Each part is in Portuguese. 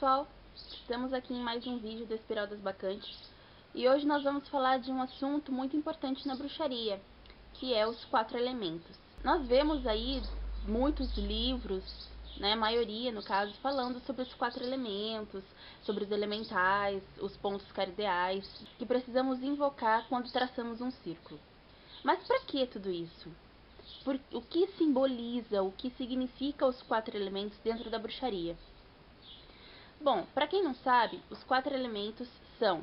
pessoal, estamos aqui em mais um vídeo da Espiral das Bacantes e hoje nós vamos falar de um assunto muito importante na bruxaria, que é os 4 elementos. Nós vemos aí muitos livros, né, a maioria no caso, falando sobre os 4 elementos, sobre os elementais, os pontos cardeais, que precisamos invocar quando traçamos um círculo. Mas para que tudo isso? O que simboliza, o que significa os 4 elementos dentro da bruxaria? Bom, para quem não sabe, os 4 elementos são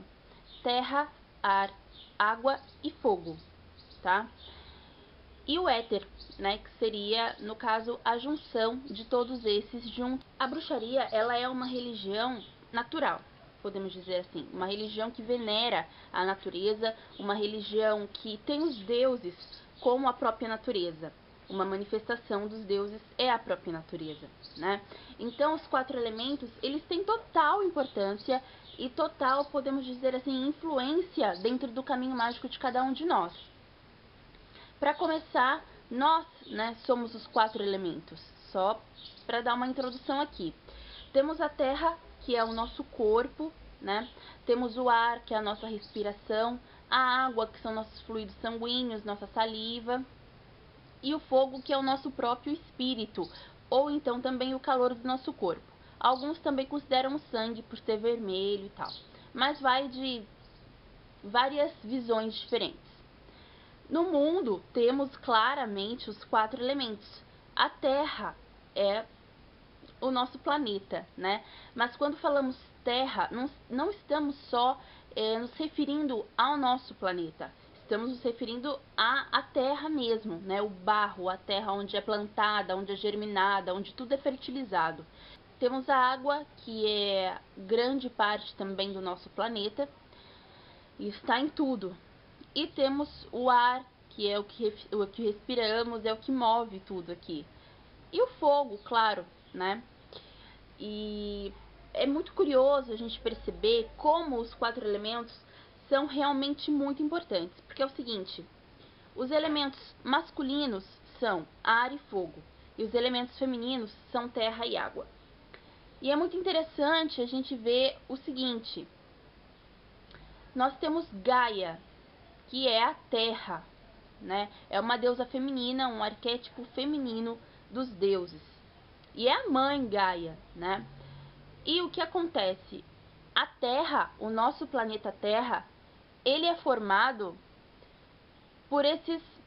terra, ar, água e fogo, tá? E o éter, né, que seria, no caso, a junção de todos esses juntos. A bruxaria, ela é uma religião natural, podemos dizer assim, uma religião que venera a natureza, uma religião que tem os deuses como a própria natureza. Uma manifestação dos deuses é a própria natureza, né? Então, os 4 elementos, eles têm total importância e total, podemos dizer assim, influência dentro do caminho mágico de cada um de nós. Para começar, nós, né, somos os 4 elementos, só para dar uma introdução aqui. Temos a terra, que é o nosso corpo, né? Temos o ar, que é a nossa respiração, a água, que são nossos fluidos sanguíneos, nossa saliva, e o fogo, que é o nosso próprio espírito, ou então também o calor do nosso corpo. Alguns também consideram o sangue por ser vermelho e tal, mas vai de várias visões diferentes. No mundo, temos claramente os 4 elementos. A Terra é o nosso planeta, né? Mas quando falamos Terra, não estamos só nos referindo ao nosso planeta. Estamos nos referindo à terra mesmo, né? O barro, a terra onde é plantada, onde é germinada, onde tudo é fertilizado. Temos a água, que é grande parte também do nosso planeta, e está em tudo. E temos o ar, que é o que respiramos, é o que move tudo aqui. E o fogo, claro, né? E é muito curioso a gente perceber como os 4 elementos são realmente muito importantes, porque é o seguinte, os elementos masculinos são ar e fogo, e os elementos femininos são terra e água. E é muito interessante a gente ver o seguinte, nós temos Gaia, que é a terra, né? É uma deusa feminina, um arquétipo feminino dos deuses. E é a mãe Gaia, né? E o que acontece? A Terra, o nosso planeta Terra, ele é formado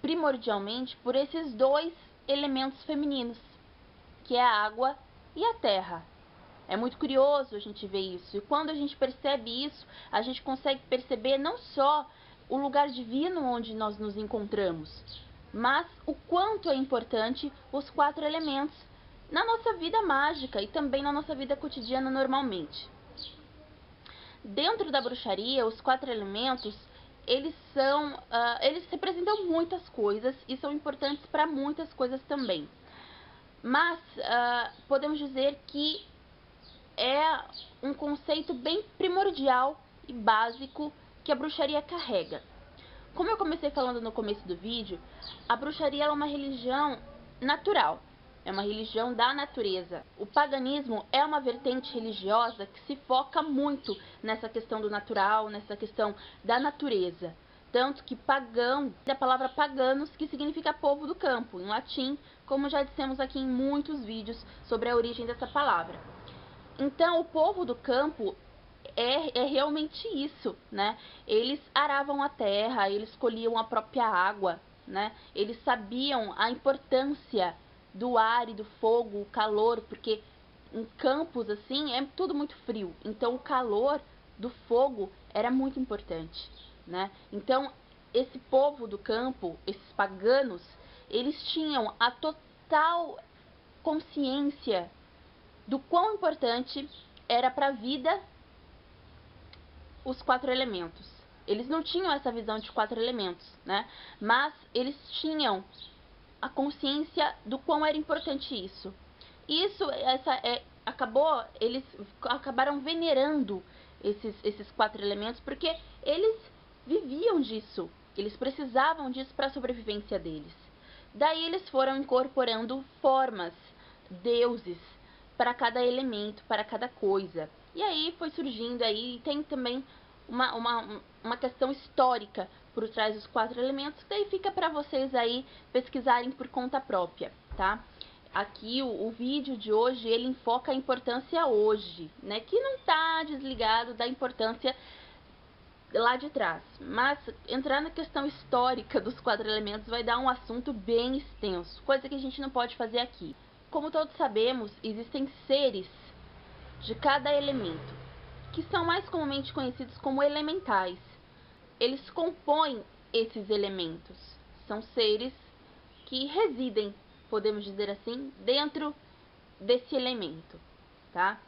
primordialmente por esses 2 elementos femininos, que é a água e a terra. É muito curioso a gente ver isso. E quando a gente percebe isso, a gente consegue perceber não só o lugar divino onde nós nos encontramos, mas o quanto é importante os 4 elementos na nossa vida mágica e também na nossa vida cotidiana normalmente. Dentro da bruxaria, os 4 elementos, eles representam muitas coisas e são importantes para muitas coisas também. Mas podemos dizer que é um conceito bem primordial e básico que a bruxaria carrega. Como eu comecei falando no começo do vídeo, a bruxaria é uma religião natural, é uma religião da natureza. O paganismo é uma vertente religiosa que se foca muito nessa questão do natural, nessa questão da natureza. Tanto que pagão, da palavra paganos, que significa povo do campo, em latim, como já dissemos aqui em muitos vídeos sobre a origem dessa palavra. Então, o povo do campo é realmente isso, né? Eles aravam a terra, eles colhiam a própria água, né? Eles sabiam a importância do ar e do fogo, o calor, porque em campos assim é tudo muito frio. Então, o calor do fogo era muito importante, né? Então, esse povo do campo, esses paganos, eles tinham a total consciência do quão importante era para a vida os 4 elementos. Eles não tinham essa visão de 4 elementos, né? Mas eles tinham a consciência do quão era importante isso. Eles acabaram venerando esses 4 elementos porque eles viviam disso. Eles precisavam disso para a sobrevivência deles. Daí eles foram incorporando formas, deuses, para cada elemento, para cada coisa. E aí foi surgindo aí, e tem também uma questão histórica por trás dos 4 elementos, que daí fica para vocês aí pesquisarem por conta própria, tá? Aqui o vídeo de hoje, ele enfoca a importância hoje, né? Que não tá desligado da importância lá de trás. Mas entrar na questão histórica dos 4 elementos vai dar um assunto bem extenso, coisa que a gente não pode fazer aqui. Como todos sabemos, existem seres de cada elemento, que são mais comumente conhecidos como elementais. Eles compõem esses elementos. São seres que residem, podemos dizer assim, dentro desse elemento, tá?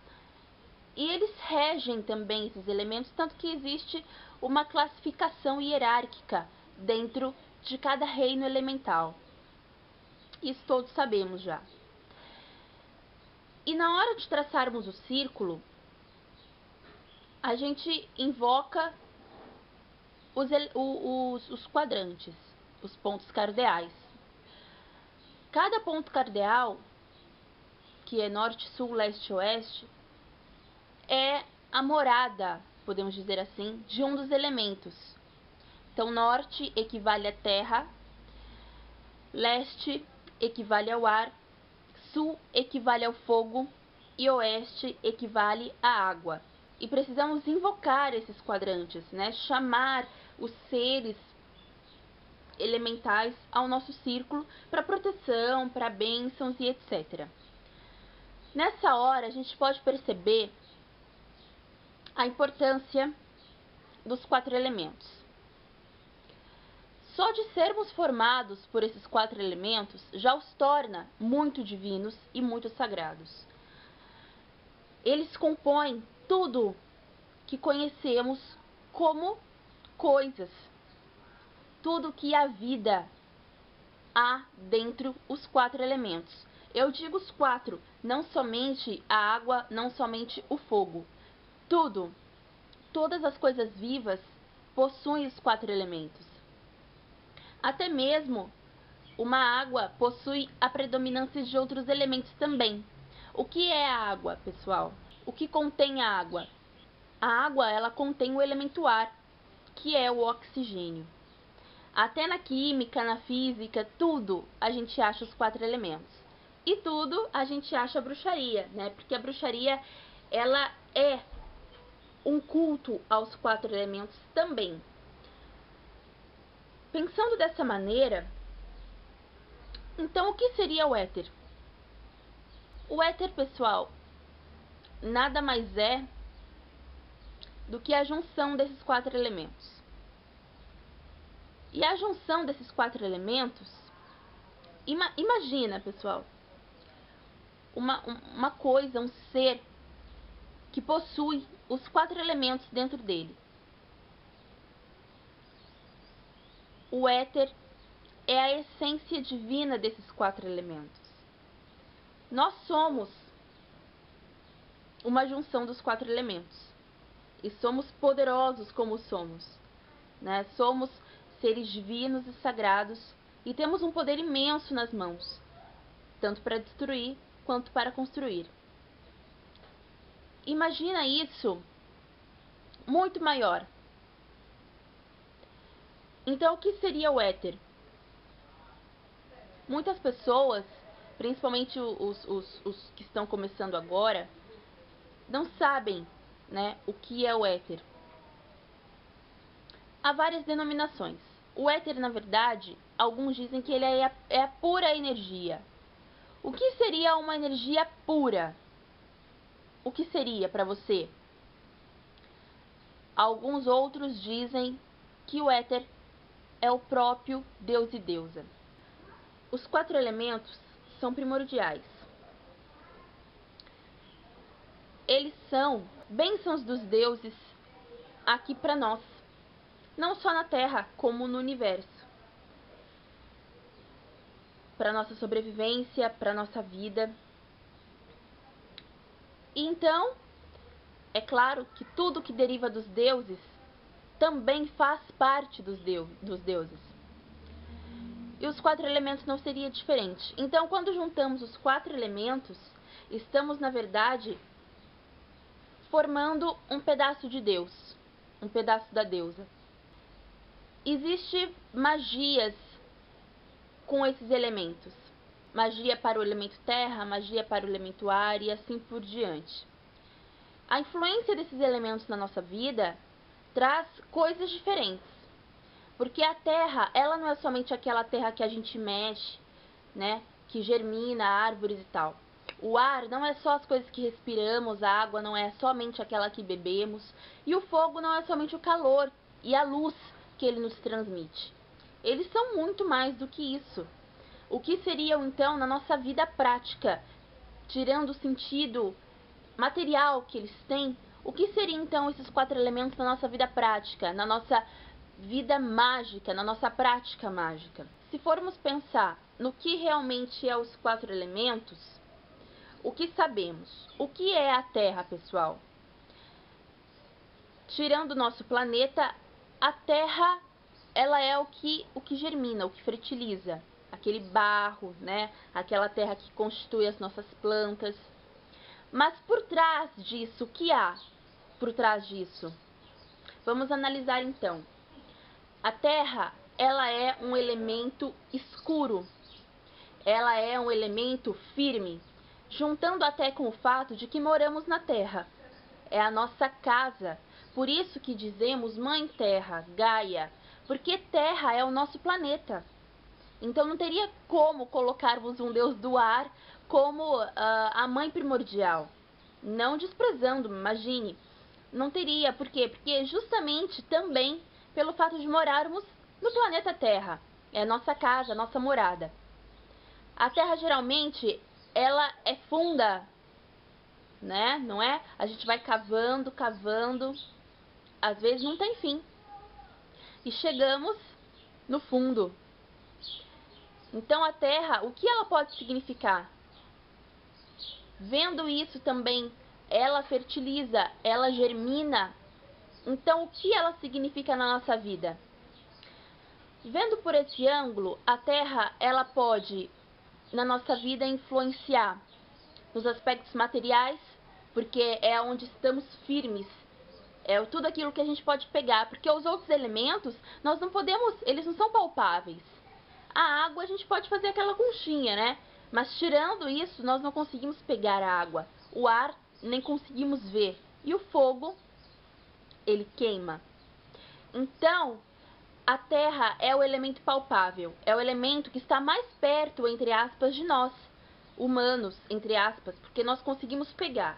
E eles regem também esses elementos, tanto que existe uma classificação hierárquica dentro de cada reino elemental. Isso todos sabemos já. E na hora de traçarmos o círculo, a gente invoca os quadrantes, os pontos cardeais. Cada ponto cardeal, que é norte, sul, leste e oeste, é a morada, podemos dizer assim, de um dos elementos. Então, norte equivale à terra, leste equivale ao ar, sul equivale ao fogo e oeste equivale à água. E precisamos invocar esses quadrantes, né? Chamar os seres elementais ao nosso círculo para proteção, para bênçãos e etc. Nessa hora, a gente pode perceber a importância dos 4 elementos. Só de sermos formados por esses 4 elementos já os torna muito divinos e muito sagrados. Eles compõem tudo que conhecemos como coisas, tudo que a vida há dentro os 4 elementos. Eu digo os 4, não somente a água, não somente o fogo. Tudo, todas as coisas vivas possuem os 4 elementos. Até mesmo uma água possui a predominância de outros elementos também. O que é a água, pessoal? O que contém a água? A água, ela contém o elemento ar, que é o oxigênio. Até na química, na física, tudo a gente acha os 4 elementos. E tudo a gente acha a bruxaria, né? Porque a bruxaria, ela é um culto aos 4 elementos também. Pensando dessa maneira, então o que seria o éter? O éter, pessoal, nada mais é do que a junção desses 4 elementos. E a junção desses 4 elementos, imagina, pessoal, uma coisa, um ser que possui os 4 elementos dentro dele. O éter é a essência divina desses 4 elementos. Nós somos uma junção dos 4 elementos. E somos poderosos como somos, né? Somos seres divinos e sagrados e temos um poder imenso nas mãos, tanto para destruir quanto para construir. Imagina isso muito maior. Então, o que seria o éter? Muitas pessoas, principalmente os que estão começando agora, não sabem, né, o que é o éter. Há várias denominações. O éter, na verdade, alguns dizem que ele é a pura energia. O que seria uma energia pura? O que seria para você? Alguns outros dizem que o éter é o próprio Deus e Deusa. Os 4 elementos são primordiais. Eles são bênçãos dos deuses aqui para nós, não só na Terra, como no universo. Para nossa sobrevivência, para nossa vida. E então, é claro que tudo que deriva dos deuses também faz parte dos deuses. E os 4 elementos não seria diferente. Então, quando juntamos os 4 elementos, estamos, na verdade, formando um pedaço de Deus, um pedaço da deusa. Existe magias com esses elementos. Magia para o elemento terra, magia para o elemento ar e assim por diante. A influência desses elementos na nossa vida traz coisas diferentes. Porque a terra, ela não é somente aquela terra que a gente mexe, né? Que germina árvores e tal. O ar não é só as coisas que respiramos, a água não é somente aquela que bebemos. E o fogo não é somente o calor e a luz que ele nos transmite. Eles são muito mais do que isso. O que seriam então na nossa vida prática, tirando o sentido material que eles têm, o que seriam então esses 4 elementos na nossa vida prática, na nossa vida mágica, na nossa prática mágica? Se formos pensar no que realmente é os 4 elementos, o que sabemos? O que é a Terra, pessoal? Tirando o nosso planeta, a Terra, ela é o que germina, o que fertiliza. Aquele barro, né? Aquela terra que constitui as nossas plantas. Mas por trás disso, o que há por trás disso? Vamos analisar então. A terra, ela é um elemento escuro. Ela é um elemento firme, juntando até com o fato de que moramos na terra. É a nossa casa. Por isso que dizemos Mãe Terra, Gaia, porque terra é o nosso planeta. Então não teria como colocarmos um deus do ar como a mãe primordial. Não desprezando, imagine. Não teria, por quê? Porque justamente também pelo fato de morarmos no planeta Terra. É a nossa casa, a nossa morada. A Terra geralmente, ela é funda, né? Não é? A gente vai cavando, cavando. Às vezes não tem fim. E chegamos no fundo. Então a terra, o que ela pode significar? Vendo isso também, ela fertiliza, ela germina. Então o que ela significa na nossa vida? Vendo por esse ângulo, a terra, ela pode, na nossa vida, influenciar nos aspectos materiais, porque é onde estamos firmes. É tudo aquilo que a gente pode pegar, porque os outros elementos, nós não podemos, eles não são palpáveis. A água a gente pode fazer aquela conchinha, né? Mas tirando isso, nós não conseguimos pegar a água. O ar nem conseguimos ver. E o fogo, ele queima. Então, a terra é o elemento palpável. É o elemento que está mais perto, entre aspas, de nós. Humanos, entre aspas, porque nós conseguimos pegar.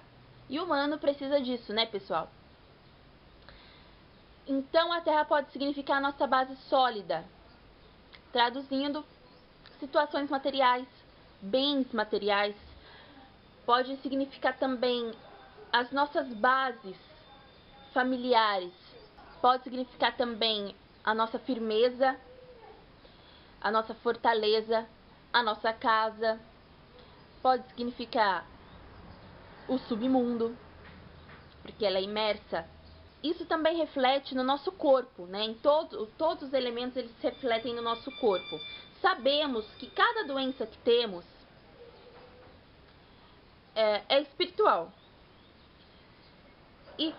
E o humano precisa disso, né, pessoal? Então, a terra pode significar a nossa base sólida. Traduzindo, situações materiais, bens materiais. Pode significar também as nossas bases familiares. Pode significar também a nossa firmeza, a nossa fortaleza, a nossa casa. Pode significar o submundo, porque ela é imersa. Isso também reflete no nosso corpo, né? Em todos os elementos eles se refletem no nosso corpo. Sabemos que cada doença que temos é espiritual. E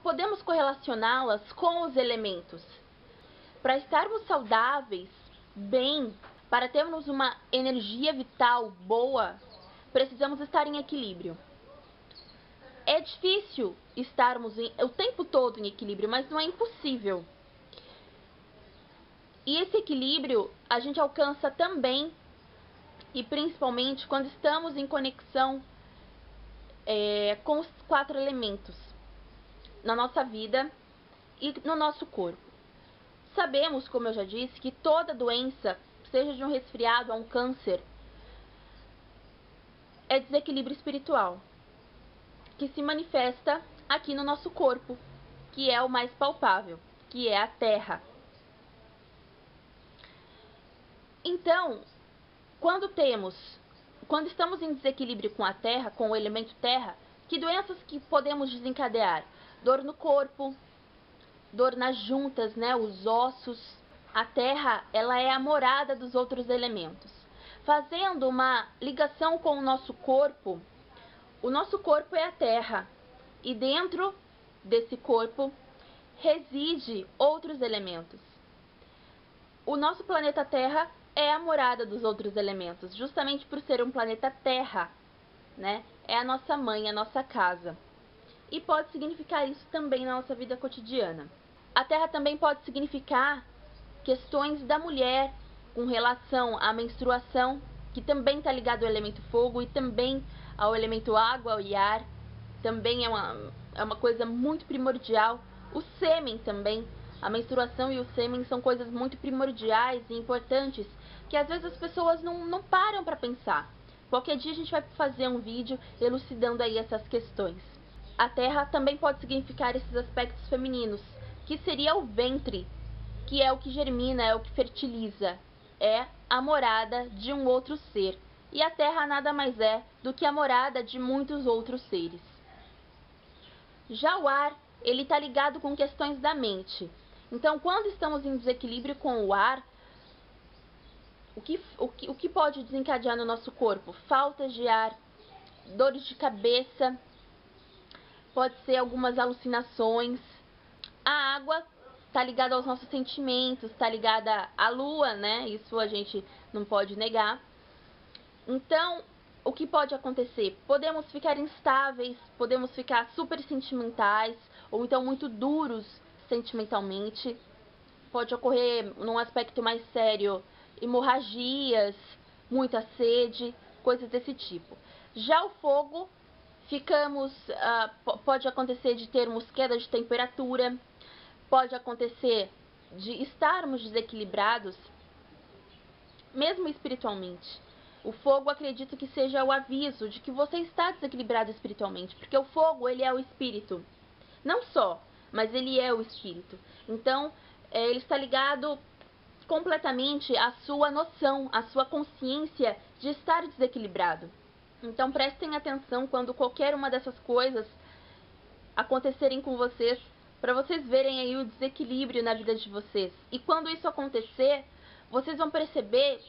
podemos correlacioná-las com os elementos. Para estarmos saudáveis, bem, para termos uma energia vital boa, precisamos estar em equilíbrio. É difícil estarmos o tempo todo em equilíbrio, mas não é impossível. E esse equilíbrio a gente alcança também e principalmente quando estamos em conexão com os 4 elementos na nossa vida e no nosso corpo. Sabemos, como eu já disse, que toda doença, seja de um resfriado a um câncer, é desequilíbrio espiritual, que se manifesta aqui no nosso corpo, que é o mais palpável, que é a terra. Então, quando estamos em desequilíbrio com a terra, com o elemento terra, que doenças que podemos desencadear? Dor no corpo, dor nas juntas, né, os ossos. A terra, ela é a morada dos outros elementos. Fazendo uma ligação com o nosso corpo é a terra. E dentro desse corpo reside outros elementos. O nosso planeta Terra é a morada dos outros elementos, justamente por ser um planeta Terra, né? É a nossa mãe, a nossa casa. E pode significar isso também na nossa vida cotidiana. A Terra também pode significar questões da mulher com relação à menstruação, que também está ligado ao elemento fogo e também ao elemento água e ar. Também é uma coisa muito primordial. O sêmen também. A menstruação e o sêmen são coisas muito primordiais e importantes que às vezes as pessoas não param para pensar. Qualquer dia a gente vai fazer um vídeo elucidando aí essas questões. A Terra também pode significar esses aspectos femininos, que seria o ventre, que é o que germina, é o que fertiliza, é a morada de um outro ser. E a Terra nada mais é do que a morada de muitos outros seres. Já o ar, ele está ligado com questões da mente. Então, quando estamos em desequilíbrio com o ar, o que pode desencadear no nosso corpo? Faltas de ar, dores de cabeça, pode ser algumas alucinações. A água está ligada aos nossos sentimentos, está ligada à lua, né? Isso a gente não pode negar. Então, o que pode acontecer? Podemos ficar instáveis, podemos ficar super sentimentais, ou então muito duros sentimentalmente. Pode ocorrer, num aspecto mais sério, hemorragias, muita sede, coisas desse tipo. Já o fogo, pode acontecer de termos queda de temperatura, pode acontecer de estarmos desequilibrados, mesmo espiritualmente. O fogo, acredito que seja o aviso de que você está desequilibrado espiritualmente, porque o fogo, ele é o espírito. Não só, mas ele é o espírito. Então, ele está ligado completamente à sua noção, à sua consciência de estar desequilibrado. Então, prestem atenção quando qualquer uma dessas coisas acontecerem com vocês, para vocês verem aí o desequilíbrio na vida de vocês. E quando isso acontecer, vocês vão perceber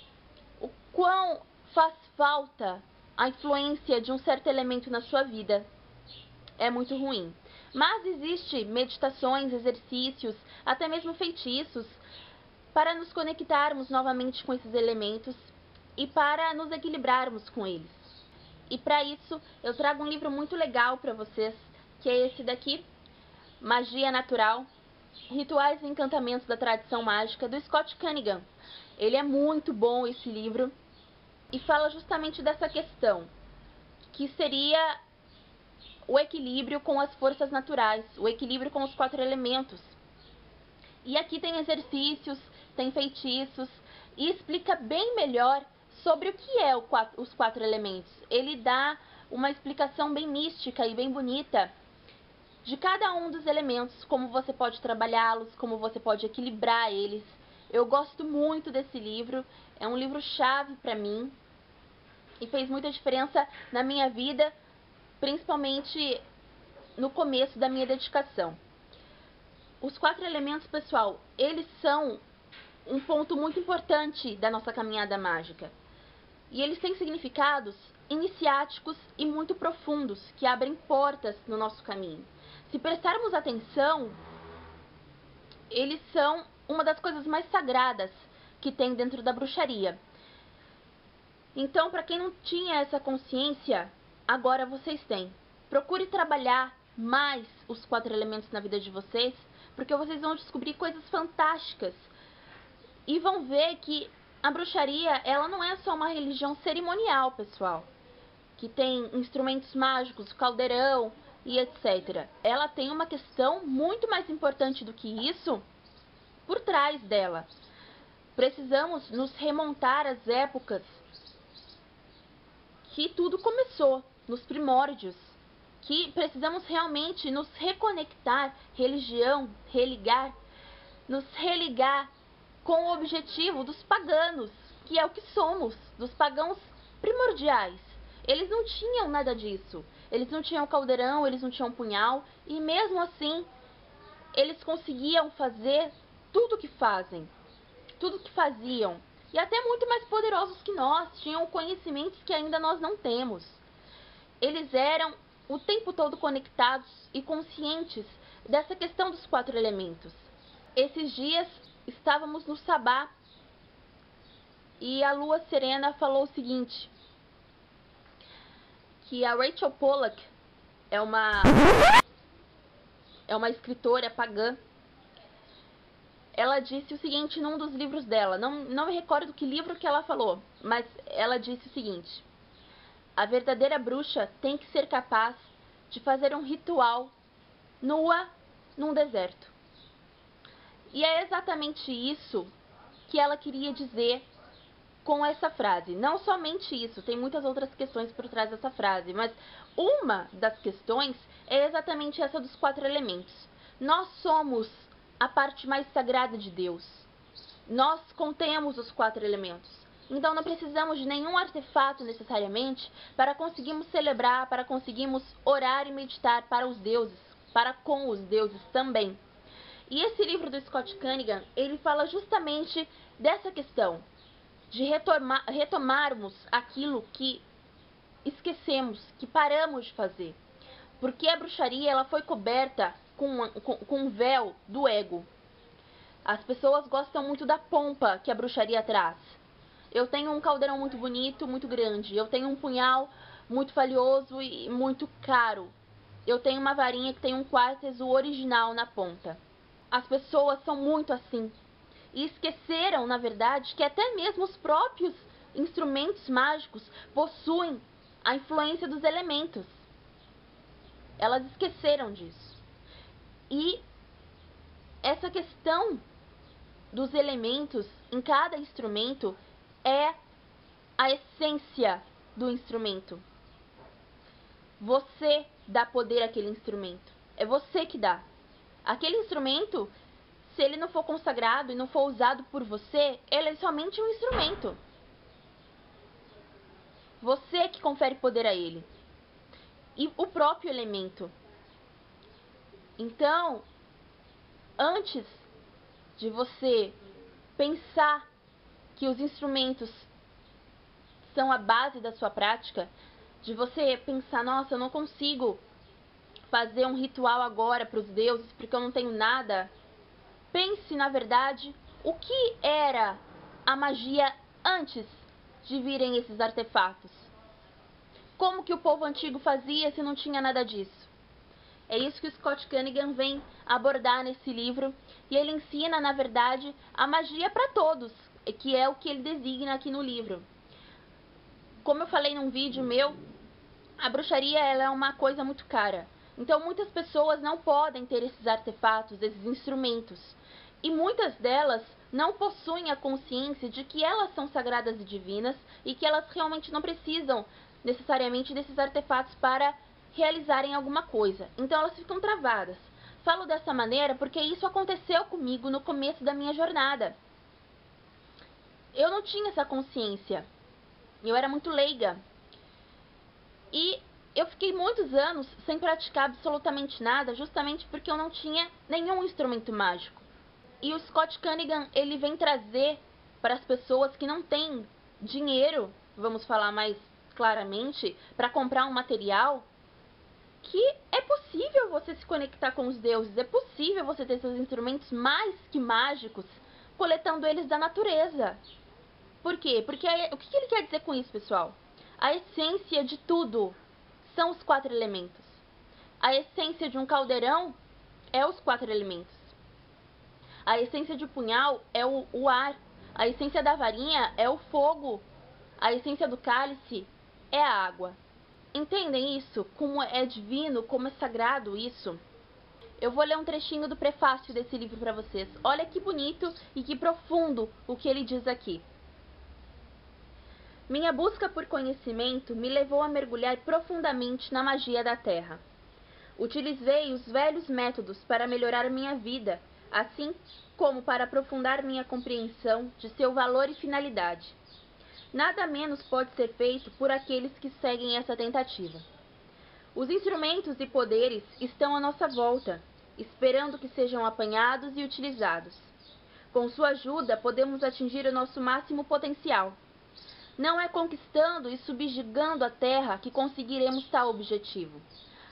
o quão faz falta a influência de um certo elemento na sua vida. É muito ruim. Mas existe meditações, exercícios, até mesmo feitiços, para nos conectarmos novamente com esses elementos e para nos equilibrarmos com eles. E para isso, eu trago um livro muito legal para vocês, que é esse daqui, Magia Natural, Rituais e Encantamentos da Tradição Mágica, do Scott Cunningham. Ele é muito bom, esse livro, e fala justamente dessa questão, que seria o equilíbrio com as forças naturais, o equilíbrio com os 4 elementos. E aqui tem exercícios, tem feitiços, e explica bem melhor sobre o que é os 4 elementos. Ele dá uma explicação bem mística e bem bonita de cada um dos elementos, como você pode trabalhá-los, como você pode equilibrar eles. Eu gosto muito desse livro, é um livro-chave para mim e fez muita diferença na minha vida, principalmente no começo da minha dedicação. Os 4 elementos, pessoal, eles são um ponto muito importante da nossa caminhada mágica. E eles têm significados iniciáticos e muito profundos, que abrem portas no nosso caminho. Se prestarmos atenção, eles são uma das coisas mais sagradas que tem dentro da bruxaria. Então, para quem não tinha essa consciência, agora vocês têm. Procure trabalhar mais os 4 elementos na vida de vocês, porque vocês vão descobrir coisas fantásticas. E vão ver que a bruxaria, ela não é só uma religião cerimonial, pessoal, que tem instrumentos mágicos, caldeirão e etc. Ela tem uma questão muito mais importante do que isso por trás dela. Precisamos nos remontar às épocas que tudo começou, nos primórdios, que precisamos realmente nos reconectar, nos religar com o objetivo dos paganos, que é o que somos, dos pagãos primordiais. Eles não tinham nada disso, eles não tinham caldeirão, eles não tinham punhal, e mesmo assim, eles conseguiam fazer tudo que fazem, tudo que faziam, e até muito mais poderosos que nós, tinham conhecimentos que ainda nós não temos. Eles eram o tempo todo conectados e conscientes dessa questão dos 4 elementos. Esses dias estávamos no sabá e a lua serena falou o seguinte, que a Rachel Pollack é uma escritora pagã. Ela disse o seguinte num dos livros dela, não me recordo que livro que ela falou, mas ela disse o seguinte: a verdadeira bruxa tem que ser capaz de fazer um ritual nua num deserto. E é exatamente isso que ela queria dizer com essa frase. Não somente isso, tem muitas outras questões por trás dessa frase, mas uma das questões é exatamente essa dos 4 elementos. Nós somos a parte mais sagrada de Deus. Nós contemos os 4 elementos. Então não precisamos de nenhum artefato necessariamente para conseguirmos celebrar, para conseguirmos orar e meditar para os deuses, para com os deuses também. E esse livro do Scott Cunningham, ele fala justamente dessa questão, de retomarmos aquilo que esquecemos, que paramos de fazer. Porque a bruxaria ela foi coberta com um véu do ego. As pessoas gostam muito da pompa que a bruxaria traz. Eu tenho um caldeirão muito bonito, muito grande. Eu tenho um punhal muito valioso e muito caro. Eu tenho uma varinha que tem um quartzo original na ponta. As pessoas são muito assim. E esqueceram, na verdade, que até mesmo os próprios instrumentos mágicos possuem a influência dos elementos. Elas esqueceram disso. E essa questão dos elementos em cada instrumento é a essência do instrumento. Você dá poder àquele instrumento. É você que dá. Aquele instrumento, se ele não for consagrado e não for usado por você, ele é somente um instrumento. Você que confere poder a ele. E o próprio elemento. Então, antes de você pensar que os instrumentos são a base da sua prática, de você pensar, nossa, eu não consigo fazer um ritual agora para os deuses porque eu não tenho nada. Pense, na verdade, o que era a magia antes de virem esses artefatos. Como que o povo antigo fazia se não tinha nada disso? É isso que o Scott Cunningham vem abordar nesse livro, e ele ensina, na verdade, a magia para todos, que é o que ele designa aqui no livro. Como eu falei num vídeo meu, a bruxaria ela é uma coisa muito cara. Então muitas pessoas não podem ter esses artefatos, esses instrumentos. E muitas delas não possuem a consciência de que elas são sagradas e divinas e que elas realmente não precisam necessariamente desses artefatos para realizarem alguma coisa. Então elas ficam travadas. Falo dessa maneira porque isso aconteceu comigo no começo da minha jornada. Eu não tinha essa consciência. Eu era muito leiga. E eu fiquei muitos anos sem praticar absolutamente nada, justamente porque eu não tinha nenhum instrumento mágico. E o Scott Cunningham, ele vem trazer para as pessoas que não têm dinheiro, vamos falar mais claramente, para comprar um material, que é possível você se conectar com os deuses, é possível você ter seus instrumentos mais que mágicos, coletando eles da natureza. Por quê? Porque o que ele quer dizer com isso, pessoal? A essência de tudo são os 4 elementos. A essência de um caldeirão é os 4 elementos. A essência de um punhal é o ar. A essência da varinha é o fogo. A essência do cálice é a água. Entendem isso? Como é divino, como é sagrado isso? Eu vou ler um trechinho do prefácio desse livro para vocês. Olha que bonito e que profundo o que ele diz aqui. Minha busca por conhecimento me levou a mergulhar profundamente na magia da terra. Utilizei os velhos métodos para melhorar minha vida, assim como para aprofundar minha compreensão de seu valor e finalidade. Nada menos pode ser feito por aqueles que seguem essa tentativa. Os instrumentos e poderes estão à nossa volta, esperando que sejam apanhados e utilizados. Com sua ajuda, podemos atingir o nosso máximo potencial. Não é conquistando e subjugando a terra que conseguiremos tal objetivo.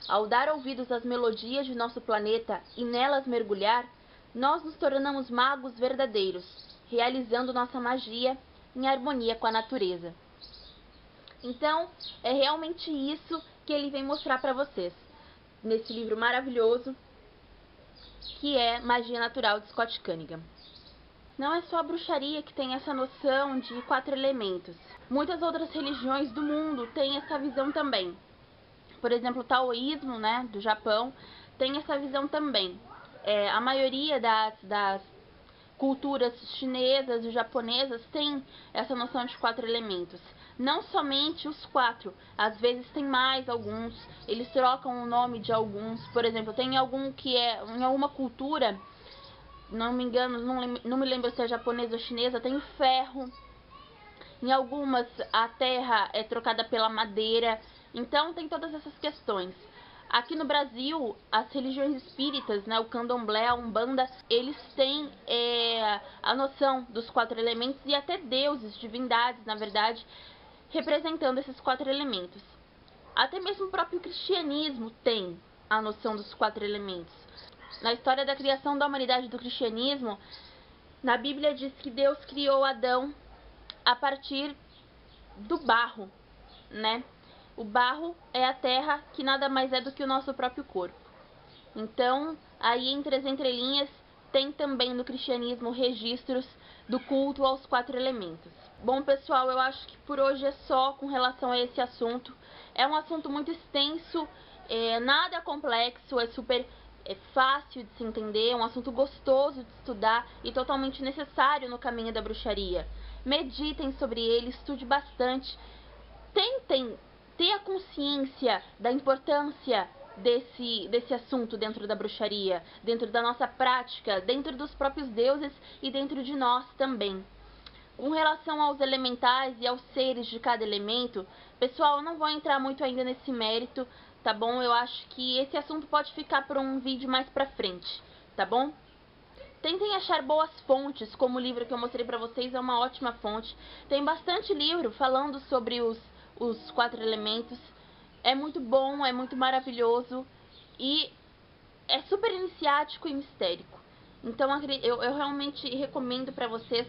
Ao dar ouvidos às melodias de nosso planeta e nelas mergulhar, nós nos tornamos magos verdadeiros, realizando nossa magia em harmonia com a natureza. Então, é realmente isso que ele vem mostrar para vocês, nesse livro maravilhoso, que é Magia Natural, de Scott Cunningham. Não é só a bruxaria que tem essa noção de 4 elementos. Muitas outras religiões do mundo têm essa visão também. Por exemplo, o taoísmo, né, do Japão, tem essa visão também. A maioria das culturas chinesas e japonesas tem essa noção de 4 elementos. Não somente os 4, às vezes tem mais alguns, eles trocam o nome de alguns. Por exemplo, tem algum que é, em alguma cultura, não me engano, não me lembro se é japonesa ou chinesa, tem o ferro. Em algumas a terra é trocada pela madeira. Então tem todas essas questões. Aqui no Brasil, as religiões espíritas, né, o candomblé, a umbanda, eles têm a noção dos 4 elementos e até deuses, divindades, na verdade, representando esses 4 elementos. Até mesmo o próprio cristianismo tem a noção dos 4 elementos. Na história da criação da humanidade do cristianismo, na Bíblia diz que Deus criou Adão a partir do barro, né? O barro é a terra, que nada mais é do que o nosso próprio corpo. Então, aí entre as entrelinhas, tem também no cristianismo registros do culto aos 4 elementos. Bom, pessoal, eu acho que por hoje é só com relação a esse assunto. É um assunto muito extenso, nada complexo, é super fácil de se entender, é um assunto gostoso de estudar e totalmente necessário no caminho da bruxaria. Meditem sobre ele, estude bastante, tentem ter a consciência da importância desse assunto dentro da bruxaria, dentro da nossa prática, dentro dos próprios deuses e dentro de nós também. Com relação aos elementais e aos seres de cada elemento, pessoal, eu não vou entrar muito ainda nesse mérito, tá bom? Eu acho que esse assunto pode ficar para um vídeo mais pra frente, tá bom? Tentem achar boas fontes, como o livro que eu mostrei pra vocês é uma ótima fonte. Tem bastante livro falando sobre os 4 elementos. É muito bom, é muito maravilhoso e é super iniciático e mistérico. Então eu realmente recomendo para vocês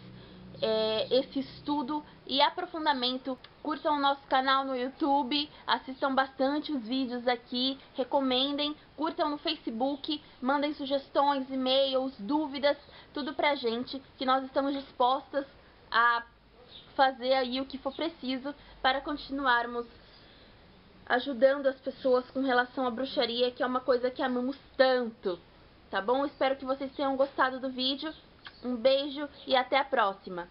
esse estudo e aprofundamento. Curtam o nosso canal no YouTube, assistam bastante os vídeos aqui, recomendem, curtam no Facebook, mandem sugestões, e-mails, dúvidas, tudo pra gente, que nós estamos dispostas a fazer aí o que for preciso para continuarmos ajudando as pessoas com relação à bruxaria, que é uma coisa que amamos tanto, tá bom? Espero que vocês tenham gostado do vídeo. Um beijo e até a próxima.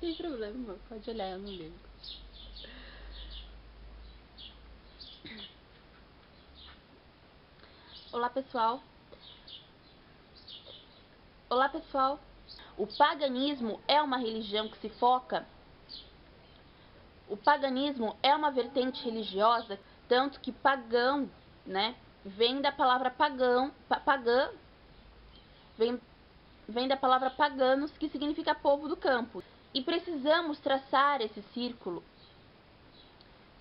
Sem problema, amor. Pode olhar, eu não ligo. Olá, pessoal. Olá, pessoal. O paganismo é uma religião que se foca... O paganismo é uma vertente religiosa, tanto que pagão, né, vem da palavra pagão, pagã, vem da palavra paganos, que significa povo do campo. E precisamos traçar esse círculo,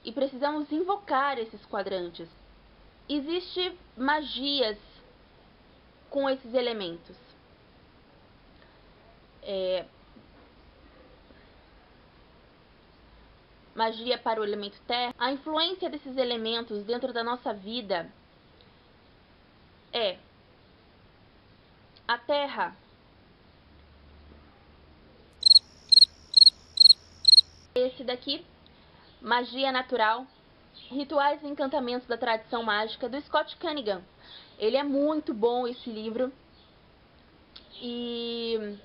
e precisamos invocar esses quadrantes. Existem magias com esses elementos. Magia para o elemento terra. A influência desses elementos dentro da nossa vida é a terra, esse daqui, Magia Natural, Rituais e Encantamentos da Tradição Mágica, do Scott Cunningham. Ele é muito bom, esse livro. E